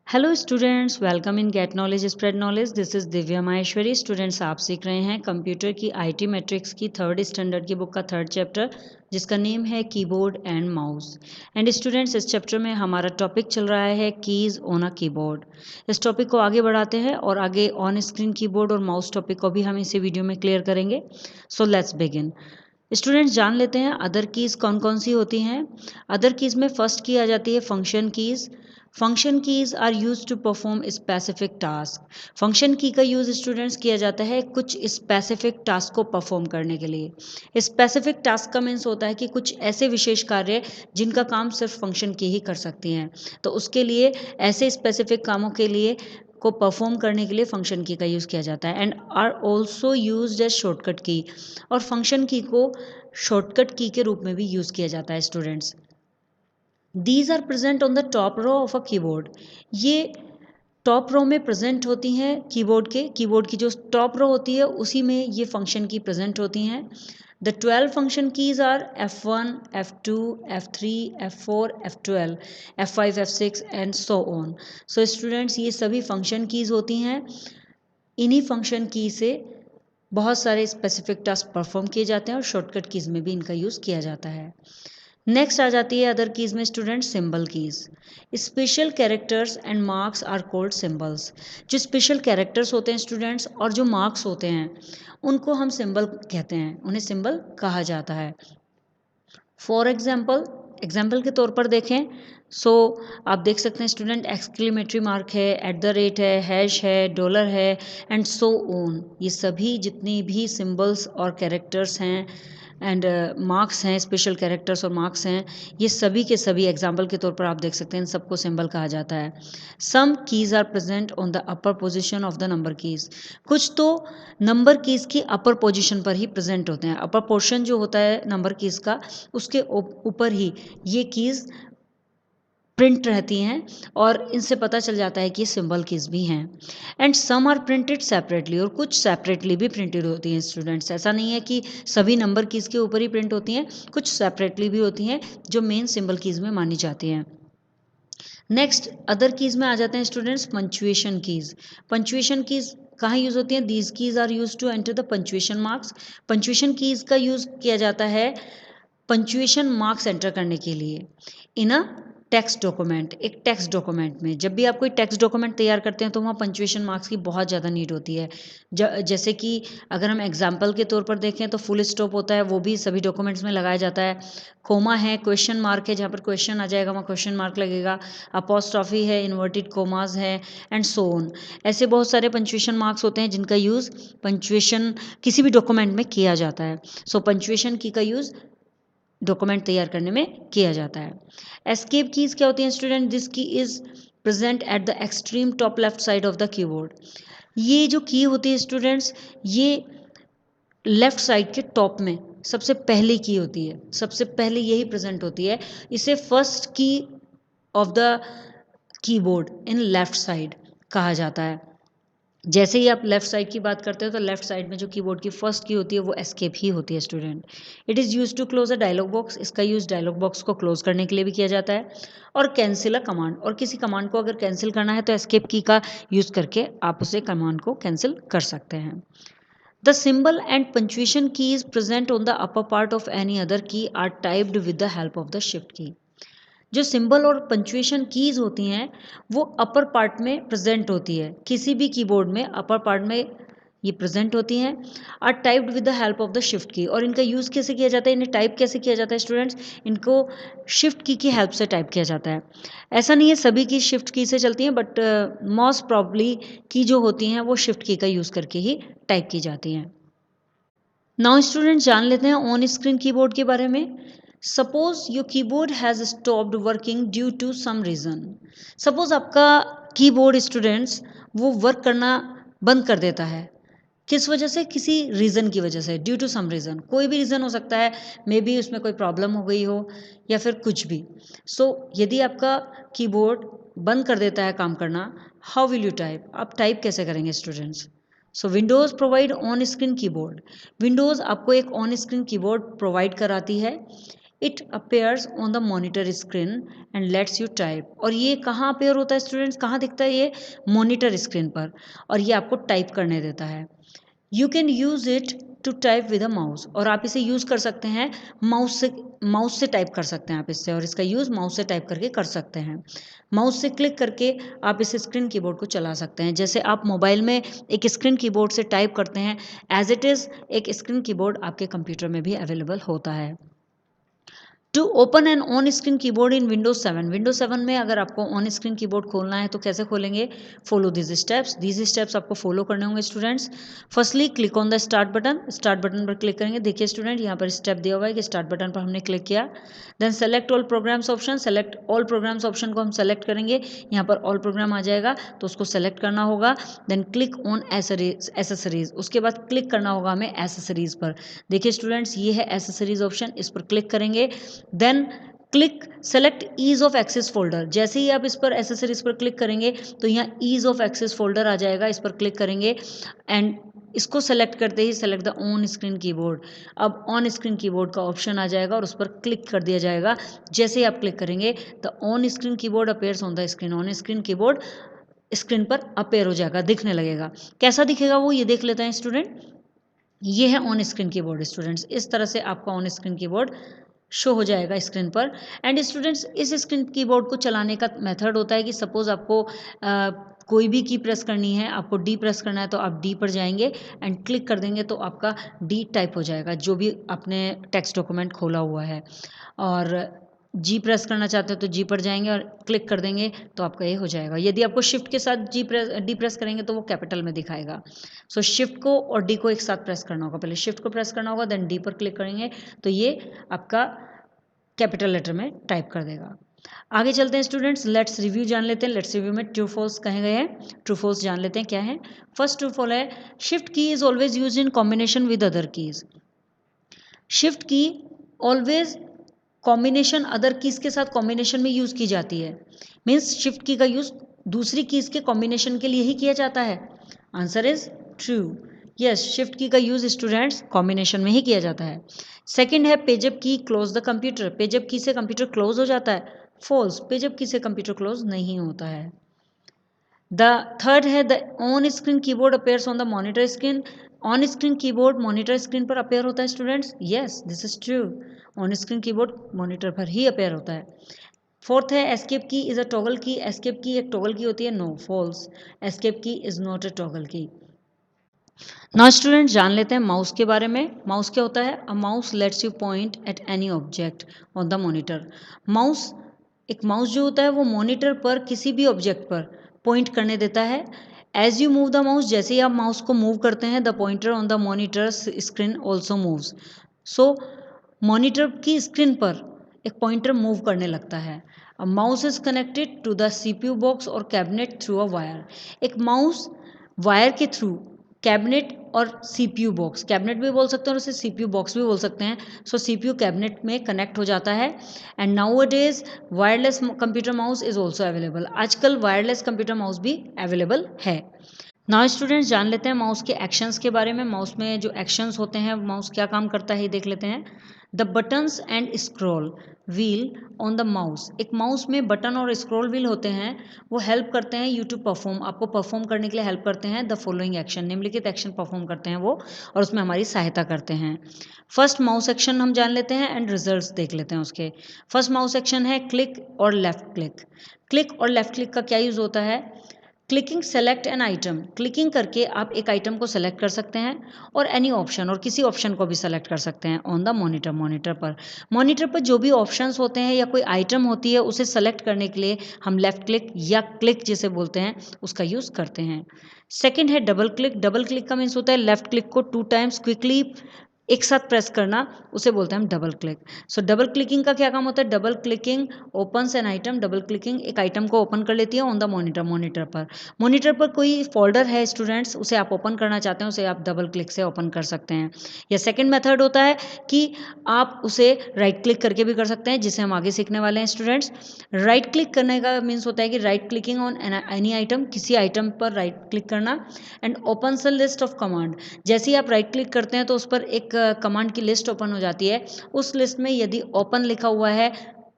Hello students, welcome in get knowledge spread knowledge. This is Divya Maheshwari. Students, आप सीख रहे हैं कंप्यूटर की आईटी मैट्रिक्स की थर्ड स्टैंडर्ड की बुक का थर्ड चैप्टर, जिसका नेम है keyboard and mouse. And students, इस चैप्टर में हमारा टॉपिक चल रहा है कीज़ ऑन अ कीबोर्ड। इस टॉपिक को आगे बढ़ाते हैं और आगे ऑन स्क्रीन कीबोर्ड और माउस टॉपिक को भी हम इसी वीडियो में क्लियर करेंगे। सो लेट्स बिगिन। स्टूडेंट्स, जान लेते हैं अदर कीज़ कौन कौन सी होती हैं। अदर कीज़ में फर्स्ट की आ जाती है function keys. Function keys are use to perform specific task. Function key का यूज स्टूडेंट्स किया जाता है कुछ स्पेसिफिक टास्क को परफॉर्म करने के लिए। स्पेसिफिक टास्क का मीन्स होता है कि कुछ ऐसे विशेष कार्य जिनका काम सिर्फ फंक्शन की ही कर सकती हैं, तो उसके लिए ऐसे स्पेसिफिक कामों के लिए को परफॉर्म करने के लिए फंक्शन की का यूज़ किया जाता है। And are also use as shortcut key, और फंक्शन की को शॉर्टकट की के रूप में भी यूज़ किया जाता है students. These are present on the top row of a keyboard. ये टॉप रो में प्रेजेंट होती हैं कीबोर्ड की जो टॉप रो होती है उसी में ये फंक्शन की प्रेजेंट होती हैं। The 12 function keys are F1, F2, F3, F4, F12, F5, F6 and so on. So students, ये सभी फंक्शन कीज होती हैं। इन्हीं फंक्शन की से बहुत सारे स्पेसिफिक टास्क परफॉर्म किए जाते हैं और शॉर्टकट कीज में भी इनका यूज़ किया जाता है। नेक्स्ट आ जाती है अदर कीज़ में student symbol keys. Special characters and marks are called symbols. जो स्पेशल कैरेक्टर्स होते हैं स्टूडेंट्स और जो मार्क्स होते हैं उनको हम सिंबल कहते हैं, उन्हें सिंबल कहा जाता है। फॉर एग्जाम्पल के तौर पर देखें, सो आप देख सकते हैं स्टूडेंट, एक्सक्लेमेटरी मार्क है, एट द रेट है, हैश है, डॉलर है एंड सो ऑन। ये सभी जितनी भी सिंबल्स और कैरेक्टर्स हैं एंड मार्क्स हैं, स्पेशल कैरेक्टर्स और मार्क्स हैं, ये सभी के सभी एग्जाम्पल के तौर पर आप देख सकते हैं, इन सबको सिंबल कहा जाता है। Some keys are present on the upper position of the number keys. कुछ तो नंबर कीज़ की अपर पोजिशन पर ही प्रेजेंट होते हैं। अपर पोर्शन जो होता है नंबर कीज़ का, उसके ऊपर ही ये कीज़ प्रिंट रहती हैं और इनसे पता चल जाता है कि ये सिंबल कीज़ भी हैं। And some are printed separately, और कुछ सेपरेटली भी प्रिंटेड होती हैं स्टूडेंट्स। ऐसा नहीं है कि सभी नंबर कीज़ के ऊपर ही प्रिंट होती हैं, कुछ सेपरेटली भी होती हैं जो मेन सिंबल कीज़ में मानी जाती हैं। नेक्स्ट अदर कीज़ में आ जाते हैं students punctuation keys. Punctuation keys कहाँ यूज़ होती हैं? These keys are use to enter the punctuation marks. Punctuation keys का यूज़ किया जाता है पंचुएशन मार्क्स एंटर करने के लिए इन अ टेक्स्ट डॉक्यूमेंट। एक टेक्स्ट डॉक्यूमेंट में जब भी आप कोई टेक्स्ट डॉक्यूमेंट तैयार करते हैं तो वहाँ पंचुएशन मार्क्स की बहुत ज़्यादा नीड होती है। जैसे कि अगर हम एग्जांपल के तौर पर देखें तो फुल स्टॉप होता है, वो भी सभी डॉक्यूमेंट्स में लगाया जाता है। कोमा है, क्वेश्चन मार्क है, जहाँ पर क्वेश्चन आ जाएगा वहाँ क्वेश्चन मार्क लगेगा। अपोस्ट्रॉफी है, इन्वर्टेड कोमास है एंड सो ऑन। ऐसे बहुत सारे पंचुएशन मार्क्स होते हैं जिनका यूज़ पंचुएशन किसी भी डॉक्यूमेंट में किया जाता है। सो पंचुएशन की का यूज़ डॉक्यूमेंट तैयार करने में किया जाता है। एस्केप कीज क्या होती हैं स्टूडेंट? दिस की is present at the extreme top left side of the keyboard. ये जो की होती है स्टूडेंट्स, ये लेफ्ट साइड के टॉप में सबसे पहली की होती है, सबसे पहले यही प्रेजेंट होती है। इसे फर्स्ट की of the keyboard in left side कहा जाता है। जैसे ही आप लेफ्ट साइड की बात करते हो तो लेफ्ट साइड में जो कीबोर्ड की फर्स्ट की होती है वो एस्केप ही होती है student. It is use to close a dialog box. इसका यूज़ डायलॉग बॉक्स को क्लोज करने के लिए भी किया जाता है। और कैंसिल अ कमांड, और किसी कमांड को अगर कैंसिल करना है तो एस्केप की का यूज़ करके आप उसे कमांड को कैंसिल कर सकते हैं। The symbol and punctuation key is present on the upper part of any other key are typed with the help of the shift key. जो सिंबल और पंचुएशन कीज़ होती हैं वो अपर पार्ट में प्रेजेंट होती है, किसी भी कीबोर्ड में अपर पार्ट में ये प्रेजेंट होती हैं। Are typed with the help of the shift key. और इनका यूज़ कैसे किया जाता है, इन्हें टाइप कैसे किया जाता है स्टूडेंट्स? इनको शिफ्ट की हेल्प से टाइप किया जाता है। ऐसा नहीं है सभी की शिफ्ट की से चलती हैं, बट मोस्ट प्रॉब्ली की जो होती हैं वो शिफ्ट की का यूज़ करके ही टाइप की जाती हैं। नाउ स्टूडेंट, जान लेते हैं ऑन स्क्रीन कीबोर्ड के बारे में। Suppose your keyboard has stopped working due to some reason. Suppose आपका कीबोर्ड स्टूडेंट्स वो वर्क करना बंद कर देता है। किस वजह से? किसी रीज़न की वजह से, ड्यू टू सम रीज़न। कोई भी रीज़न हो सकता है, मे बी उसमें कोई प्रॉब्लम हो गई हो या फिर कुछ भी। सो यदि आपका कीबोर्ड बंद कर देता है काम करना, हाउ विल यू टाइप? आप टाइप कैसे करेंगे students? So Windows provide on screen keyboard. Windows आपको एक ऑन स्क्रीन कीबोर्ड प्रोवाइड कराती है। It appears on the monitor screen and lets you type. और ये कहाँ अपेयर होता है स्टूडेंट्स, कहाँ दिखता है, ये मॉनिटर स्क्रीन पर, और ये आपको टाइप करने देता है। You can use it to type with a mouse, और आप इसे यूज़ कर सकते हैं माउस से टाइप कर सकते हैं आप इससे, और इसका यूज़ माउस से टाइप करके कर सकते हैं। माउस से क्लिक करके आप इस स्क्रीन कीबोर्ड को चला सकते हैं, जैसे आप मोबाइल में एक स्क्रीन कीबोर्ड से टाइप करते हैं, एज इट इज़ एक स्क्रीन कीबोर्ड आपके कंप्यूटर में भी अवेलेबल होता है। To open an on screen keyboard in Windows 7, Windows 7 में अगर आपको ऑन स्क्रीन कीबोर्ड खोलना है तो कैसे खोलेंगे, फॉलो दिस स्टेप्स आपको फॉलो करने होंगे students. Firstly click on the start button पर क्लिक करेंगे। देखिए स्टूडेंट यहाँ पर स्टेप दिया हुआ है कि स्टार्ट बटन पर हमने क्लिक किया। Then select all programs option, select all programs option को हम सेलेक्ट करेंगे। यहाँ पर ऑल प्रोग्राम आ जाएगा तो उसको सेलेक्ट करना होगा। देन क्लिक ऑन एसेसरीज, उसके बाद क्लिक करना होगा हमें एसेसरीज पर। देखिए स्टूडेंट्स ये है एसेसरीज ऑप्शन, इस पर क्लिक करेंगे। Then click select ease of access folder, जैसे ही आप इस पर एसेसरीज पर क्लिक करेंगे तो यहाँ ईज ऑफ एक्सेस फोल्डर आ जाएगा, इस पर क्लिक करेंगे एंड इसको सेलेक्ट करते ही select the on screen keyboard. अब ऑन स्क्रीन कीबोर्ड का ऑप्शन आ जाएगा और उस पर क्लिक कर दिया जाएगा। जैसे ही आप क्लिक करेंगे the on screen keyboard appears on the screen, on screen keyboard screen पर अपेयर हो जाएगा, दिखने लगेगा। कैसा दिखेगा वो ये देख लेते हैं स्टूडेंट। ये है ऑन स्क्रीन कीबोर्ड स्टूडेंट्स, इस तरह से आपका ऑन स्क्रीन कीबोर्ड शो हो जाएगा स्क्रीन पर। एंड स्टूडेंट्स इस स्क्रीन कीबोर्ड को चलाने का मेथड होता है कि सपोज आपको कोई भी की प्रेस करनी है, आपको डी प्रेस करना है तो आप डी पर जाएंगे एंड क्लिक कर देंगे तो आपका डी टाइप हो जाएगा जो भी आपने टेक्स्ट डॉक्यूमेंट खोला हुआ है। और जी प्रेस करना चाहते हो तो जी पर जाएंगे और क्लिक कर देंगे तो आपका ये हो जाएगा। यदि आपको शिफ्ट के साथ डी प्रेस करेंगे तो वो कैपिटल में दिखाएगा। सो शिफ्ट को और डी को एक साथ प्रेस करना होगा, पहले शिफ्ट को प्रेस करना होगा देन डी पर क्लिक करेंगे तो ये आपका कैपिटल लेटर में टाइप कर देगा। आगे चलते हैं स्टूडेंट्स, लेट्स रिव्यू जान लेते हैं। लेट्स रिव्यू में ट्रू फॉल्स कहे गए हैं, ट्रू फॉल्स जान लेते हैं क्या है। फर्स्ट ट्रू फॉल है शिफ्ट की is always use in combination with other keys. Shift की ऑलवेज कॉम्बिनेशन अदर कीज के साथ कॉम्बिनेशन में यूज की जाती है। मीन्स शिफ्ट की का यूज दूसरी कीज के कॉम्बिनेशन के लिए ही किया जाता है। Answer is true, yes shift की का यूज स्टूडेंट्स कॉम्बिनेशन में ही किया जाता है। सेकंड है पेजअप की क्लोज द कंप्यूटर, पेजअप की से कंप्यूटर क्लोज हो जाता है। फॉल्स, पेजअप की से कंप्यूटर क्लोज नहीं होता है। द थर्ड है the on screen keyboard appears on the monitor screen, on screen keyboard monitor screen पर अपेयर होता है students, yes this is true, on screen keyboard monitor पर ही अपेयर होता है। फोर्थ है एस्केप की इज अ टॉगल की, एस्केप की एक टॉगल की होती है, नो फॉल्स, एस्केप की इज नॉट अ टॉगल की। नाउ स्टूडेंट जान लेते हैं माउस के बारे में। माउस क्या होता है, a mouse let's you point at any object on the monitor. Mouse, एक माउस जो होता है वो मॉनिटर पर किसी भी ऑब्जेक्ट पर पॉइंट करने देता है। As you move the mouse, जैसे ही आप माउस को मूव करते हैं the pointer on the monitor screen also moves. So monitor की स्क्रीन पर एक पॉइंटर मूव करने लगता है। A mouse is connected to the CPU box और कैबिनेट थ्रू अ वायर, एक माउस वायर के थ्रू कैबिनेट और सीपीयू बॉक्स, कैबिनेट भी बोल सकते हैं और उसे सीपीयू बॉक्स भी बोल सकते हैं। सो सीपीयू कैबिनेट में कनेक्ट हो जाता है। And now it is wireless computer mouse is also available, आजकल वायरलेस कंप्यूटर माउस भी अवेलेबल है। नाउ स्टूडेंट्स जान लेते हैं माउस के एक्शंस के बारे में। माउस में जो एक्शंस होते हैं माउस क्या काम करता है ये देख लेते हैं। The buttons and scroll wheel on the mouse, एक माउस में बटन और स्क्रॉल व्हील होते हैं, वो हेल्प करते हैं यू टू परफॉर्म, आपको परफॉर्म करने के लिए हेल्प करते हैं द फॉलोइंग एक्शन, निम्नलिखित एक्शन परफॉर्म करते हैं वो और उसमें हमारी सहायता करते हैं। फर्स्ट माउस एक्शन हम जान लेते हैं एंड रिजल्ट्स देख लेते हैं उसके। फर्स्ट माउस एक्शन है क्लिक और लेफ्ट क्लिक। क्लिक और लेफ्ट क्लिक का क्या यूज़ होता है, clicking select an item, clicking करके आप एक आइटम को सेलेक्ट कर सकते हैं और एनी ऑप्शन, और किसी ऑप्शन को भी सेलेक्ट कर सकते हैं ऑन द मॉनिटर, मॉनिटर पर जो भी ऑप्शंस होते हैं या कोई आइटम होती है उसे सेलेक्ट करने के लिए हम लेफ्ट क्लिक या क्लिक जिसे बोलते हैं उसका यूज़ करते हैं। सेकंड है डबल क्लिक, डबल क्लिक का मीन्स होता है लेफ्ट क्लिक को 2 टाइम्स क्विकली एक साथ प्रेस करना, उसे बोलते हैं हम डबल क्लिक। सो डबल क्लिकिंग का क्या काम होता है, double clicking opens an item, double clicking एक आइटम को ओपन कर लेती है ऑन द मॉनिटर, मॉनिटर पर कोई फोल्डर है स्टूडेंट्स उसे आप ओपन करना चाहते हैं उसे आप डबल क्लिक से ओपन कर सकते हैं। या सेकंड मेथड होता है कि आप उसे राइट क्लिक करके भी कर सकते हैं जिसे हम आगे सीखने वाले हैं स्टूडेंट्स। राइट क्लिक करने का मीन्स होता है कि right clicking on any item, किसी आइटम पर राइट क्लिक करना and open the list of command, जैसे ही आप राइट क्लिक करते हैं तो उस पर एक कमांड की लिस्ट ओपन हो जाती है। उस लिस्ट में यदि ओपन लिखा हुआ है,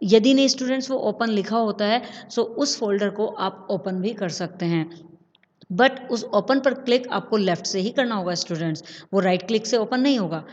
यदि नहीं स्टूडेंट्स वो ओपन लिखा होता है, सो उस फोल्डर को आप ओपन भी कर सकते हैं। बट उस ओपन पर क्लिक आपको लेफ्ट से ही करना होगा स्टूडेंट्स, वो राइट क्लिक से ओपन नहीं होगा।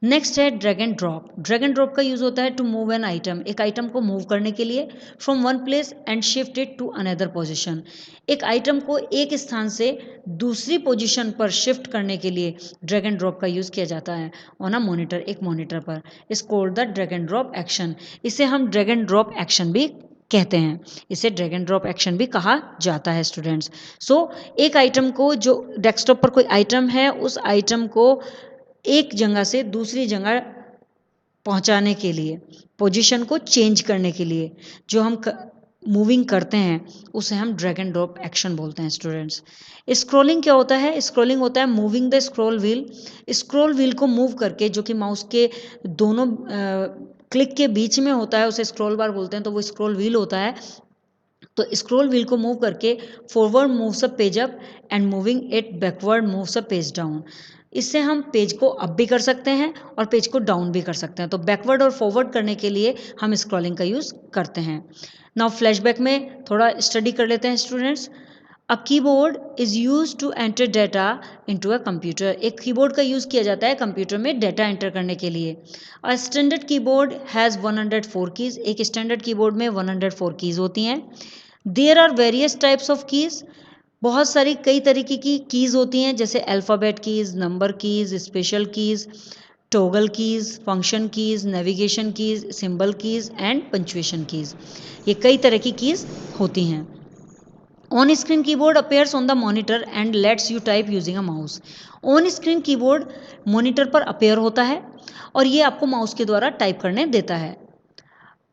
नेक्स्ट है drag and drop. Drag and drop का यूज होता है टू मूव एन आइटम, एक आइटम को मूव करने के लिए, from one place and shift it to another position. एक आइटम को एक स्थान से दूसरी पोजीशन पर शिफ्ट करने के लिए ड्रैग एंड ड्रॉप का यूज किया जाता है ऑन अ मॉनिटर, एक मॉनिटर पर। इस called the drag and drop action. इसे हम ड्रैग एंड ड्रॉप एक्शन भी कहते हैं, इसे ड्रैग एंड ड्रॉप एक्शन भी कहा जाता है स्टूडेंट्स। सो एक आइटम को, जो डेस्कटॉप पर कोई आइटम है, उस आइटम को एक जगह से दूसरी जगह पहुंचाने के लिए, पोजीशन को चेंज करने के लिए जो हम मूविंग करते हैं, उसे हम ड्रैग एंड ड्रॉप एक्शन बोलते हैं स्टूडेंट्स। स्क्रॉलिंग क्या होता है? स्क्रॉलिंग होता है moving the scroll wheel. Scroll wheel को मूव करके, जो कि माउस के दोनों क्लिक के बीच में होता है, उसे स्क्रॉल बार बोलते हैं, तो वो स्क्रॉल व्हील होता है। तो स्क्रॉल व्हील को मूव करके forward moves a page up and moving it backward moves a page down. इससे हम पेज को अप भी कर सकते हैं और पेज को डाउन भी कर सकते हैं। तो बैकवर्ड और फॉरवर्ड करने के लिए हम स्क्रॉलिंग का यूज़ करते हैं। नाउ फ्लैशबैक में थोड़ा स्टडी कर लेते हैं students. A keyboard is use to enter data into a computer. एक कीबोर्ड का यूज़ किया जाता है कंप्यूटर में डाटा एंटर करने के लिए। A standard keyboard has 104 keys. एक स्टैंडर्ड कीबोर्ड में 104 कीज़ होती हैं। There are various types of keys. बहुत सारी कई तरीके की कीज़ होती हैं, जैसे alphabet keys, number keys, special keys, toggle keys, function keys, navigation keys, symbol keys and punctuation keys. ये कई तरह की कीज़ होती हैं। On screen keyboard appears on the monitor and lets you type using a mouse. On screen keyboard monitor पर appear होता है और ये आपको माउस के द्वारा टाइप करने देता है।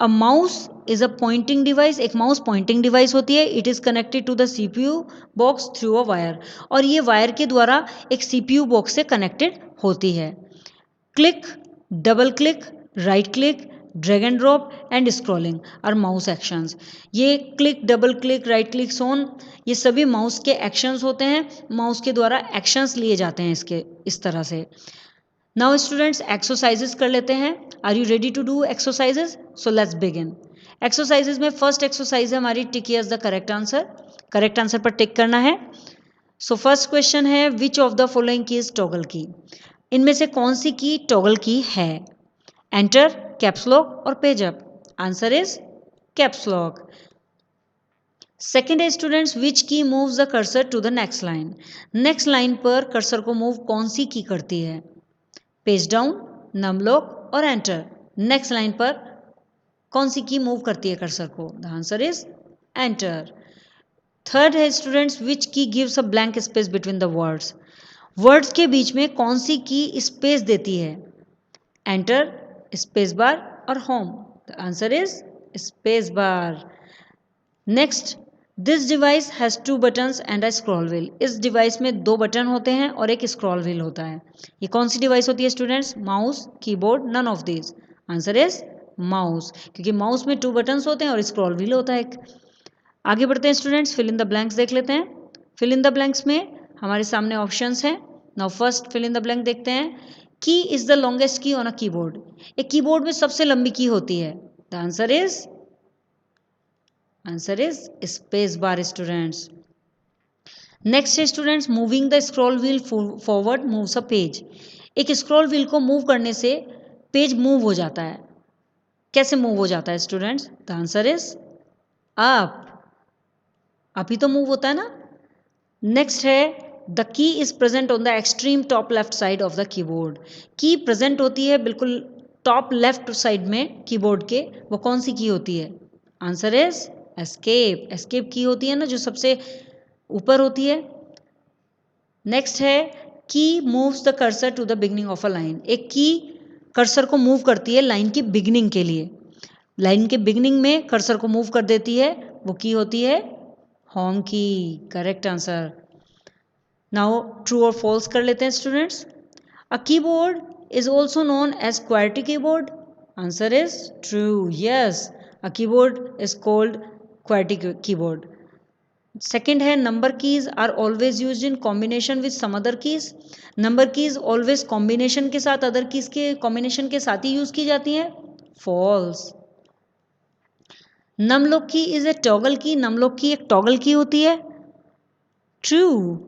A mouse is a pointing device. एक माउस पॉइंटिंग डिवाइस होती है। It is connected to the CPU box through a wire. और ये वायर के द्वारा एक सीपीयू बॉक्स से कनेक्टेड होती है। Click, double click, right click, drag and drop and scrolling are mouse actions. ये click, double click, right click, so on, ये सभी माउस के एक्शंस होते हैं। माउस के द्वारा एक्शंस लिए जाते हैं इसके, इस तरह से। नाउ स्टूडेंट्स एक्सरसाइजेस कर लेते हैं। Are you ready to do exercises? So let's begin. Exercises में फर्स्ट एक्सरसाइज है हमारी tick here's the correct answer. Correct answer पर टिक करना है। सो फर्स्ट क्वेश्चन है which of the following key is toggle key. इनमें से कौन सी की टॉगल की है? एंटर, कैप्स लॉक और page up. Answer is caps lock. Second है students which key moves the cursor to the next line. Next line पर cursor को move कौन सी की करती है? पेज डाउन, नम लॉक और एंटर। नेक्स्ट लाइन पर कौन सी की मूव करती है कर्सर को? The answer is enter. Third है स्टूडेंट्स विच की gives a blank space between the words. Words के बीच में कौन सी की स्पेस देती है? एंटर, स्पेस बार और home. The answer is space bar. Next, this device has 2 buttons and a scroll wheel. इस डिवाइस में 2 बटन होते हैं और एक स्क्रॉल व्हील होता है। ये कौन सी डिवाइस होती है students? Mouse, keyboard, none of these. Answer is mouse, क्योंकि माउस में 2 बटन्स होते हैं और स्क्रॉल व्हील होता है एक। आगे बढ़ते हैं students, fill in the blanks देख लेते हैं। फिल इन द ब्लैंक्स में हमारे सामने ऑप्शंस हैं। Now first fill in the blank देखते हैं। Key is the longest key on a keyboard. एक कीबोर्ड में सबसे लंबी की होती है। The answer is space bar students. Next है students moving the scroll wheel forward moves a page. एक स्क्रॉल व्हील को मूव करने से पेज मूव हो जाता है। कैसे मूव हो जाता है students? The answer is up. Up ही तो मूव होता है ना। नेक्स्ट है the key is present on the extreme top left side of the keyboard. Key present होती है बिल्कुल टॉप लेफ्ट साइड में कीबोर्ड के, वो कौन सी की होती है? Answer is escape. एस्केप की होती है ना, जो सबसे ऊपर होती है। नेक्स्ट है key moves the cursor to the beginning of a line. एक की कर्सर को मूव करती है लाइन की बिगनिंग के लिए। लाइन के बिगनिंग में कर्सर को मूव कर देती है, वो की होती है home key. Correct answer. Now true और फॉल्स कर लेते हैं students. A keyboard is also known as QWERTY keyboard. Answer is true, yes, a keyboard is called QWERTY keyboard. Second है number keys are always use in combination with some other keys. Number keys always combination के साथ, other keys के combination के साथ ही use की जाती हैं। False. नमलोक की इज ए टॉगल की। नमलोक की एक टॉगल की होती है। True.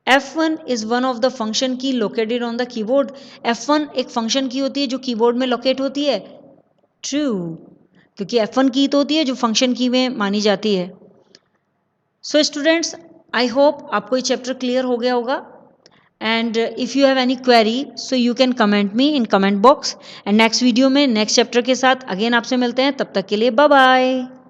F1 is one of the function key located on the keyboard. F1 एक फंक्शन की होती है जो कीबोर्ड में लोकेट होती है। ट्रू, क्योंकि F1 की तो होती है जो फंक्शन की में मानी जाती है। सो स्टूडेंट्स, आई होप आपको ये चैप्टर क्लियर हो गया होगा। And if you have any query so you can comment me in comment box. And next video में नेक्स्ट चैप्टर के साथ अगेन आपसे मिलते हैं। तब तक के लिए बाय बाय।